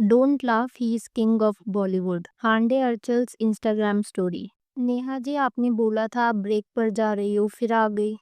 Don't laugh he is king of Bollywood. Hande Ercel's Instagram story. Neha ji, आपने बोला था आप ब्रेक पर जा रही हो, फिर आ गई।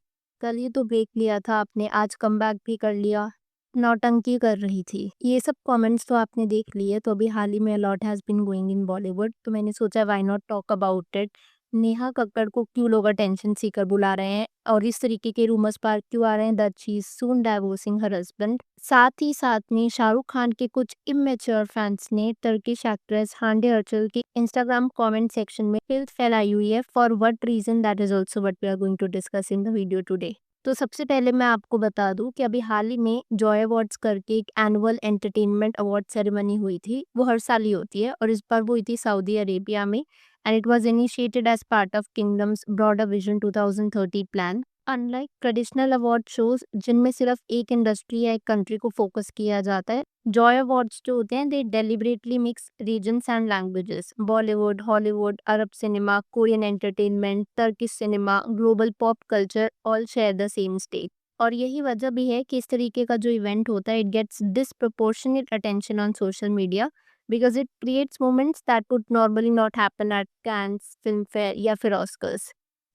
कल ही तो ब्रेक लिया था आपने, आज कमबैक भी कर लिया। नौटंकी कर रही थी, ये सब कमेंट्स तो आपने देख लिए। तो अभी हाल ही में a lot has been going in Bollywood, तो मैंने सोचा why not talk about it. Neha Kakkar को क्यों लोग अटेंशन सीकर बुला रहे हैं और इस तरीके के रूमर्स पार क्यों आ रहे हैं that she is soon divorcing her husband. साथ ही साथ में शाहरुख खान के कुछ इमेच्योर फैंस ने टर्किश एक्ट्रेस हांडे अर्चल के इंस्टाग्राम कमेंट सेक्शन में फिल्थ फैलाई हुई है। For what reason, that is also what we are going to discuss in the video today. तो सबसे पहले मैं आपको बता दूं कि अभी हाल ही में जॉय अवार्ड्स करके एक एनुअल एंटरटेनमेंट अवार्ड सेरेमनी हुई थी। वो हर साल ही होती है और इस बार वो हुई थी सऊदी अरेबिया में, and it was initiated as part of Kingdom's broader Vision 2030 plan. Unlike traditional award shows जिनमें सिर्फ एक इंडस्ट्री या एक कंट्री को फोकस किया जाता है, जॉय अवार्ड्स जो होते हैं they deliberately mix regions and languages. Bollywood, Hollywood, Arab cinema, Korean entertainment, Turkish cinema, global pop culture all share the same stage. और यही वजह भी है कि इस तरीके का जो इवेंट होता है it gets disproportionate attention on social media because it creates moments that would normally not happen at Cannes film fair या फिर ऑस्कर्स।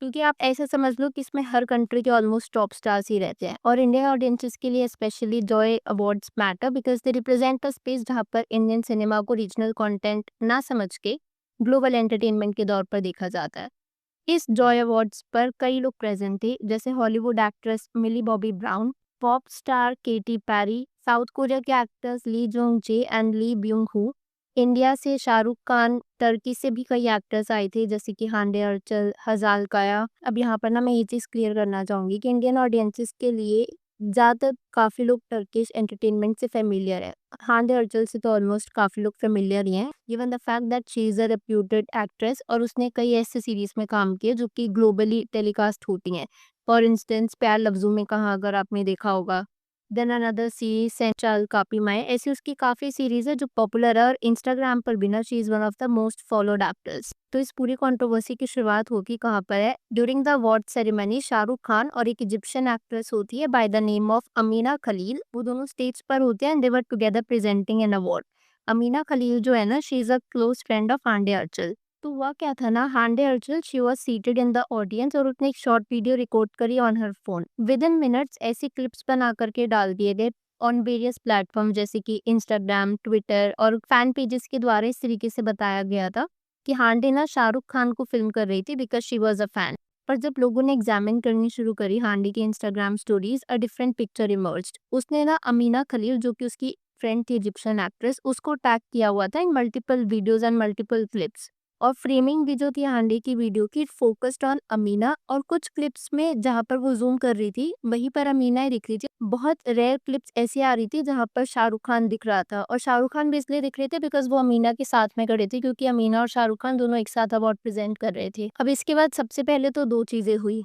क्योंकि आप ऐसा समझ लो कि इसमें हर कंट्री के ऑलमोस्ट टॉप स्टार्स ही रहते हैं और इंडियन ऑडियंसेस के लिए specially Joy awards matter because they represent a space जहाँ पर इंडियन सिनेमा को रीजनल कंटेंट ना समझ के ग्लोबल एंटरटेनमेंट के दौर पर देखा जाता है। इस जॉय अवार्ड्स पर कई लोग प्रेजेंट थे, जैसे Hollywood actress Millie Bobby Brown, pop star Katy Perry, South Korea के actors Lee Jong Jae and Lee Byung Hun, India से शाहरुख खान, टर्की से भी कई एक्टर्स आए थे जैसे कि हांडे अर्चल, हजाल काया। अब यहाँ पर ना मैं ये चीज़ क्लियर करना चाहूँगी कि इंडियन ऑडियंसेस के लिए ज़्यादातर काफ़ी लोग टर्किश एंटरटेनमेंट से फेमिलियर है। हांडे अर्चल से तो ऑलमोस्ट काफ़ी लोग फेमिलियर ही हैं, given the fact that she is a reputed actress और उसने कई ऐसे सीरीज़ में काम किया जो कि ग्लोबली टेलीकास्ट होती हैं। फॉर इंस्टेंस प्यार लफ्ज़ों में कहा अगर आपने देखा होगा, देन अनदर सीरीज सेंट्रल कापी माई, ऐसी उसकी काफ़ी सीरीज़ है जो पॉपुलर है और इंस्टाग्राम पर भी ना she is one of the most followed actors. तो इस पूरी कंट्रोवर्सी की शुरुआत होगी कहाँ पर है, during the award ceremony Shahrukh Khan और एक इजिप्शियन एक्ट्रेस होती है by the name of Amina Khalil, वो दोनों स्टेज पर होते हैं and they were together presenting an award. Amina Khalil जो है ना she is a close friend of Hande Ercel. तो हुआ क्या था ना, Hande Ercel she was seated in the audience और उसने एक शॉर्ट वीडियो रिकॉर्ड करी on her phone. With in minutes ऐसी क्लिप्स बना करके डाल दिए गए ऑन वेरियस प्लेटफॉर्म जैसे कि इंस्टाग्राम, ट्विटर और फैन पेजेस के द्वारा इस तरीके से बताया गया था कि हांडे ना शाहरुख खान को फिल्म कर रही थी because she was a fan. पर जब लोगों ने एग्जामिन करनी शुरू करी हांडे की Instagram stories, a different picture emerged. उसने ना अमीना खलील जो कि उसकी फ्रेंड थी इजिप्शियन एक्ट्रेस, उसको टैग किया हुआ था इन multiple videos and multiple clips. और फ्रेमिंग भी जो थी हांडे की वीडियो की फोकस्ड ऑन अमीना, और कुछ क्लिप्स में जहाँ पर वो जूम कर रही थी वहीं पर अमीना ही दिख रही थी। बहुत रेयर क्लिप्स ऐसी आ रही थी जहाँ पर शाहरुख खान दिख रहा था और शाहरुख खान भी इसलिए दिख रहे थे बिकॉज वो अमीना के साथ में खड़े थे क्योंकि अमीना और शाहरुख खान दोनों एक साथ अवार्ड प्रेजेंट कर रहे थे। अब इसके बाद सबसे पहले तो दो चीजें हुई,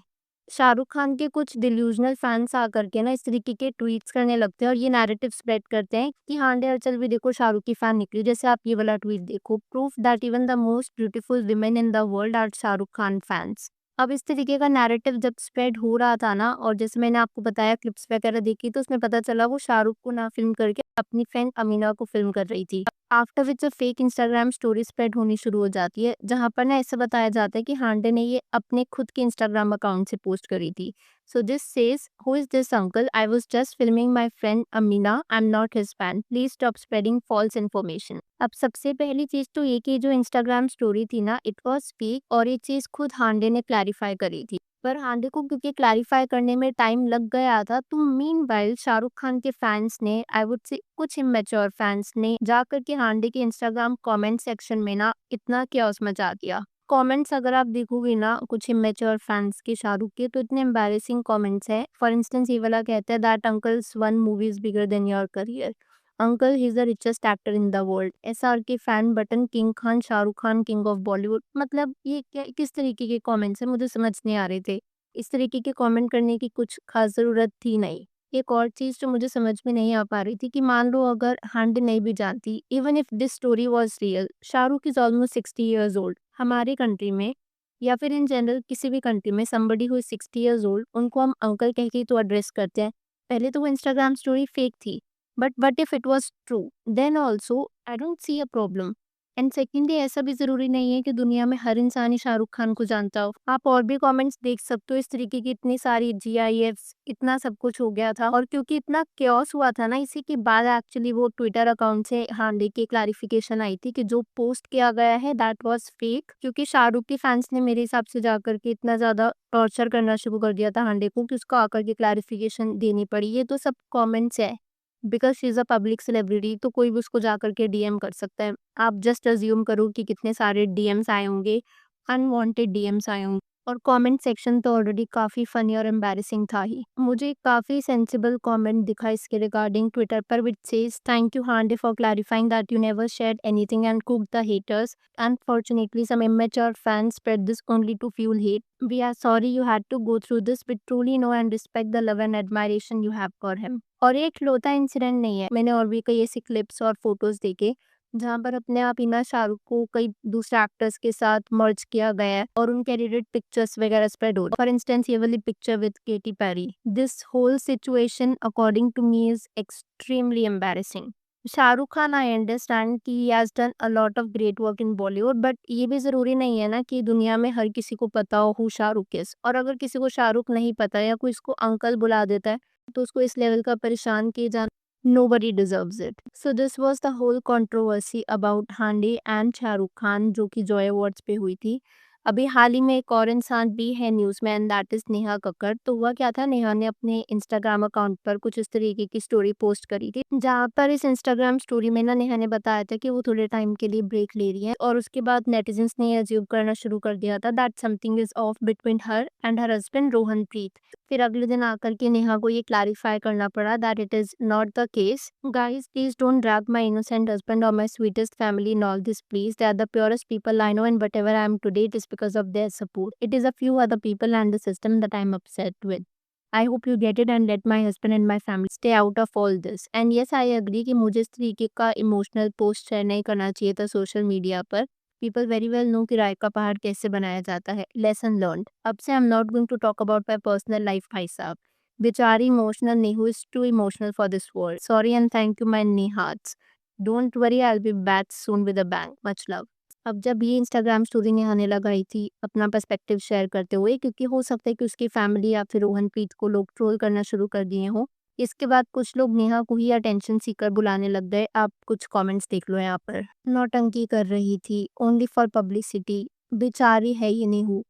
शाहरुख खान के कुछ डिल्यूजनल फैंस आकर के ना इस तरीके के ट्वीट्स करने लगते हैं और ये नैरेटिव स्प्रेड करते हैं कि हांडे अर्चल भी देखो शाहरुख की फैन निकली। जैसे आप ये वाला ट्वीट देखो, proof that even the most beautiful women in the world are Shahrukh Khan fans. अब इस तरीके का नैरेटिव जब स्प्रेड हो रहा था ना, और जैसे मैंने आपको बताया क्लिप्स वगैरह देखी तो उसमें पता चला वो शाहरुख को ना फिल्म करके अपनी फ्रेंड अमीना को फिल्म कर रही थी। After which a fake Instagram story spread होनी शुरू हो जाती है जहां पर ना ऐसा बताया जाता है कि हांडे ने ये अपने खुद के इंस्टाग्राम अकाउंट से पोस्ट करी थी। So this says, who is this uncle, I was just filming my friend Amina, I am not his fan, please stop spreading false information. अब सबसे पहली चीज तो ये कि जो इंस्टाग्राम स्टोरी थी ना इट वाज फेक और ये चीज खुद हांडे ने क्लैरिफाई करी थी। पर हांडे को क्योंकि क्लैरिफाई करने में टाइम लग गया था तो मीनवाइल शाहरुख खान के फैंस ने, आई वुड से कुछ इमेच्योर फैंस ने जाकर के हांडे के इंस्टाग्राम कमेंट सेक्शन में ना इतना क्योस मचा दिया। कमेंट्स अगर आप देखोगे ना कुछ इमेच्योर फैंस के शाहरुख के तो इतने एम्बैरेसिंग कमेंट्स है। फॉर इंस्टेंस ये वाला कहता है that uncle's one movie is bigger than your career, uncle he is the richest actor in the world, SR के fan button, king Khan, Shahrukh Khan king of Bollywood. मतलब ये क्या किस तरीके के कमेंट्स हैं, मुझे समझ नहीं आ रहे थे। इस तरीके के कमेंट करने की कुछ खास ज़रूरत थी नहीं। एक और चीज़ जो मुझे समझ में नहीं आ पा रही थी कि मान लो अगर हांडे नहीं भी जानती, even if this story was real, Shahrukh is almost 60 years old. हमारे कंट्री में या फिर इन जनरल किसी भी कंट्री में somebody who is 60 years old उनको हम अंकल कह के ही तो एड्रेस करते हैं। पहले तो वो इंस्टाग्राम स्टोरी फेक थी, but what if it was true, then also I don't see a problem. And secondly, ऐसा भी ज़रूरी नहीं है कि दुनिया में हर इंसान ही शाहरुख खान को जानता हो। आप और भी कमेंट्स देख सकते हो, इस तरीके की इतनी सारी जीआईएफ्स, इतना सब कुछ हो गया था। और क्योंकि इतना क्योस हुआ था ना, इसी के बाद एक्चुअली वो ट्विटर अकाउंट से हांडे की क्लैरिफिकेशन आई थी कि जो पोस्ट किया गया है दैट वाज फेक। क्योंकि शाहरुख के फैंस ने मेरे हिसाब से जाकर के इतना ज़्यादा टॉर्चर करना शुरू कर दिया था हांडे को कि उसको आकर के क्लैरिफिकेशन देनी पड़ी। ये तो सब कमेंट्स है, because she is a public celebrity, तो कोई भी उसको जाकर के डीएम कर सकता है। आप जस्ट अज़्यूम करो कि कितने सारे डीएम्स आए होंगे, अनवांटेड डीएम्स आए होंगे। और कमेंट सेक्शन तो ऑलरेडी काफ़ी फ़नी और एम्बैरेसिंग था ही। मुझे काफ़ी सेंसिबल कमेंट दिखा इसके रिगार्डिंग ट्विटर पर, which says, thank you Hande for clarifying that you never shared anything and cooked the haters. Unfortunately, some immature fans spread this only to fuel hate. We are sorry you had to go through this, but truly know and respect the love and admiration you have for him. और ये इकलौता incident नहीं है, मैंने और भी कई ऐसी क्लिप्स और फोटोज देखे जहाँ पर अपने आप इना शाहरुख को कई दूसरे एक्टर्स के साथ मर्ज किया गया है और उनके एडिटेड पिक्चर्स वगैरह स्प्रेड हो रहे हैं। फॉर इंस्टेंस, ये वाली picture with Katy Perry. This whole situation according to me is extremely embarrassing. Shahrukh Khan, I understand कि he has done a lot of great work in Bollywood, but ये भी ज़रूरी नहीं है ना कि दुनिया में हर किसी को पता हो हु शाहरुख इज़। और अगर किसी को शाहरुख नहीं पता या कोई इसको अंकल बुला देता है, तो उसको इस लेवल का परेशान किए जाना, nobody deserves it. So this was the whole controversy about Hande and Shahrukh Khan, जो कि जॉय अवार्ड्स पे हुई थी। अभी हाल ही में एक और इंसान भी है न्यूज़ में, and that is Neha Kakkar. तो हुआ क्या था, नेहा ने अपने इंस्टाग्राम अकाउंट पर कुछ इस तरीके की स्टोरी पोस्ट करी थी, जहाँ पर इस इंस्टाग्राम स्टोरी में ना नेहा ने बताया था कि वो थोड़े टाइम के लिए ब्रेक ले रही है। और उसके बाद नेटिजन्स ने अज्यूम करना शुरू कर दिया था that something is off between her and her husband Rohan Preet. फिर अगले दिन आकर के नेहा को ये क्लैरिफाई करना पड़ा that it is not the case. Guys, please don't drag my innocent husband और my sweetest family in all this, please. They are the purest people I know, and whatever I am today, it is because of their support. It is a few other people and the system that I am upset with. I hope you get it and let my husband and my family stay out of all this. And yes, I agree कि मुझे इस तरीके का emotional post share नहीं करना चाहिए था social media पर। पीपल वेरी वेल नो कि राय का पहाड़ कैसे बनाया जाता है। Lesson learned. अब से I am not going to talk about my personal life भाई साहब। बेचारी emotional Nehu is too emotional for this world. Sorry and thank you my Nehearts. Don't worry, I will be back soon with a bang. Much love. अब जब ये Instagram story Neha ने लगाई थी अपना पर्सपेक्टिव शेयर करते हुए, क्योंकि हो सकता है कि उसकी फैमिली या फिर रोहनप्रीत को लोग ट्रोल करना शुरू कर दिए हों, इसके बाद कुछ लोग नेहा को ही अटेंशन सीकर बुलाने लग गए। आप कुछ कमेंट्स देख लो यहाँ पर। नौटंकी कर रही थी ओनली फॉर पब्लिसिटी, बेचारी है ये नेहू।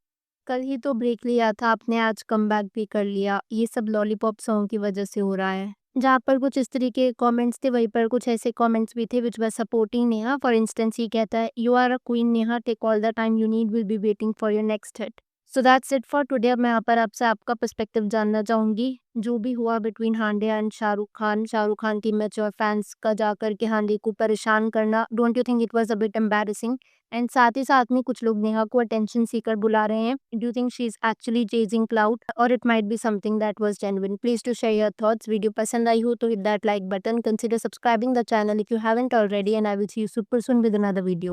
कल ही तो ब्रेक लिया था आपने, आज कमबैक भी कर लिया। ये सब लॉलीपॉप सॉन्ग की वजह से हो रहा है। जहाँ पर कुछ इस तरीके के कमेंट्स थे, वहीं पर कुछ ऐसे कमेंट्स भी थे which were supporting Neha. For instance, ये कहता है, you are a queen Neha, take all the time you need, will be waiting for your next hit. So that's it for today. अब मैं यहाँ पर आपसे आपका पर्सपेक्टिव जानना चाहूंगी। जो भी हुआ between Hande and Shahrukh Khan की मैच्योर फैंस का जाकर के हांडे को परेशान करना, don't you think it was a bit embarrassing? And साथ ही साथ में कुछ लोग नेहा को अटेंशन सीकर बुला रहे हैं। Do you think she is actually chasing clout or it might be something that was genuine? Please to share your thoughts. Video पसंद आई हो तो hit that like button, consider subscribing the channel if you haven't already, and I will see you super soon with another video.